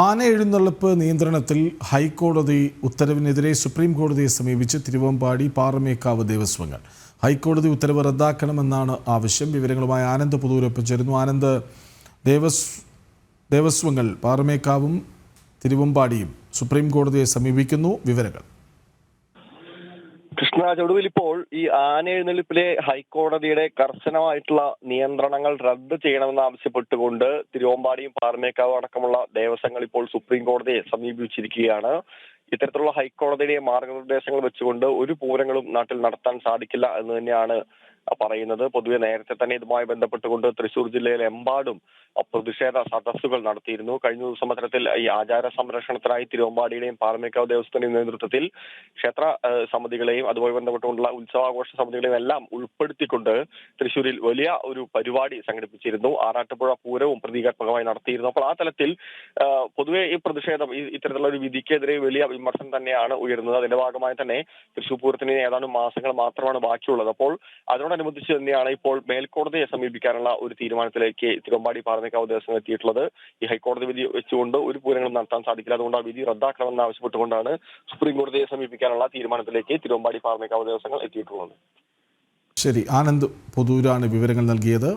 ആന എഴുന്നള്ളിപ്പ് നിയന്ത്രണത്തിൽ ഹൈക്കോടതി ഉത്തരവിനെതിരെ സുപ്രീം കോടതിയെ സമീപിച്ച് തിരുവമ്പാടി പാറമേക്കാവ് ദേവസ്വങ്ങൾ. ഹൈക്കോടതി ഉത്തരവ് റദ്ദാക്കണമെന്നാണ് ആവശ്യം. വിവരങ്ങളുമായി ആനന്ദ് പുതൂരൊപ്പം ചേരുന്നു. ആനന്ദ്, ദേവസ്വങ്ങൾ പാറമേക്കാവും തിരുവമ്പാടിയും സുപ്രീം കോടതിയെ സമീപിക്കുന്നു. വിവരങ്ങൾ. കൃഷ്ണ, ഒടുവിൽ ഇപ്പോൾ ഈ ആന എഴുന്നള്ളിപ്പിലെ ഹൈക്കോടതിയുടെ കർശനമായിട്ടുള്ള നിയന്ത്രണങ്ങൾ റദ്ദ് ചെയ്യണമെന്ന് ആവശ്യപ്പെട്ടുകൊണ്ട് തിരുവമ്പാടിയും പാറമേക്കാവും അടക്കമുള്ള ദേവസ്വങ്ങൾ ഇപ്പോൾ സുപ്രീം കോടതിയെ സമീപിച്ചിരിക്കുകയാണ്. ഇത്തരത്തിലുള്ള ഹൈക്കോടതിയുടെ മാർഗനിർദ്ദേശങ്ങൾ വെച്ചുകൊണ്ട് ഒരു പൂരങ്ങളും നാട്ടിൽ നടത്താൻ സാധിക്കില്ല എന്ന് തന്നെയാണ് പറയുന്നത്. പൊതുവെ നേരത്തെ തന്നെ ഇതുമായി ബന്ധപ്പെട്ടുകൊണ്ട് തൃശൂർ ജില്ലയിലെ എമ്പാടും പ്രതിഷേധ സദസ്സുകൾ നടത്തിയിരുന്നു. കഴിഞ്ഞ ദിവസം അത്തരത്തിൽ ഈ ആചാര സംരക്ഷണത്തിനായി തിരുവമ്പാടിയുടെയും പാറമേക്കാവ് ദേവസ്വത്തിന്റെയും നേതൃത്വത്തിൽ ക്ഷേത്ര സമിതികളെയും അതുമായി ബന്ധപ്പെട്ടുള്ള ഉത്സവാഘോഷ സമിതികളെയും എല്ലാം ഉൾപ്പെടുത്തിക്കൊണ്ട് തൃശ്ശൂരിൽ വലിയ ഒരു പരിപാടി സംഘടിപ്പിച്ചിരുന്നു. ആറാട്ടുപുഴ പൂരവും പ്രതീകാത്മകമായി നടത്തിയിരുന്നു. അപ്പോൾ ആ തലത്തിൽ പൊതുവെ ഈ പ്രതിഷേധം ഇത്തരത്തിലുള്ള ഒരു വിധിക്കെതിരെ വലിയ വിമർശനം തന്നെയാണ് ഉയരുന്നത്. അതിന്റെ ഭാഗമായി തന്നെ തൃശ്ശൂർ പൂരത്തിന് ഏതാനും മാസങ്ങൾ മാത്രമാണ് ബാക്കിയുള്ളത്. അപ്പോൾ അതിനോടനുബന്ധിച്ച് തന്നെയാണ് ഇപ്പോൾ മേൽക്കോടതിയെ സമീപിക്കാനുള്ള ഒരു തീരുമാനത്തിലേക്ക് തിരുവമ്പാടി പാറമേക്കാവ് ദേവസ്വം എത്തിയിട്ടുള്ളത്. ഈ ഹൈക്കോടതി വിധി വെച്ചുകൊണ്ട് ഒരു പൂരങ്ങളും നടത്താൻ സാധിക്കില്ല. അതുകൊണ്ട് ആ വിധി റദ്ദാക്കണമെന്ന് ആവശ്യപ്പെട്ടുകൊണ്ടാണ് സുപ്രീം കോടതിയെ സമീപിക്കാനുള്ള തീരുമാനത്തിലേക്ക് തിരുവമ്പാടി പാറമേക്കാവ് ദേവസ്വങ്ങൾ എത്തിയിട്ടുള്ളത്. ശരി, ആനന്ദ് പുതൂരാണ് വിവരങ്ങൾ നൽകിയത്.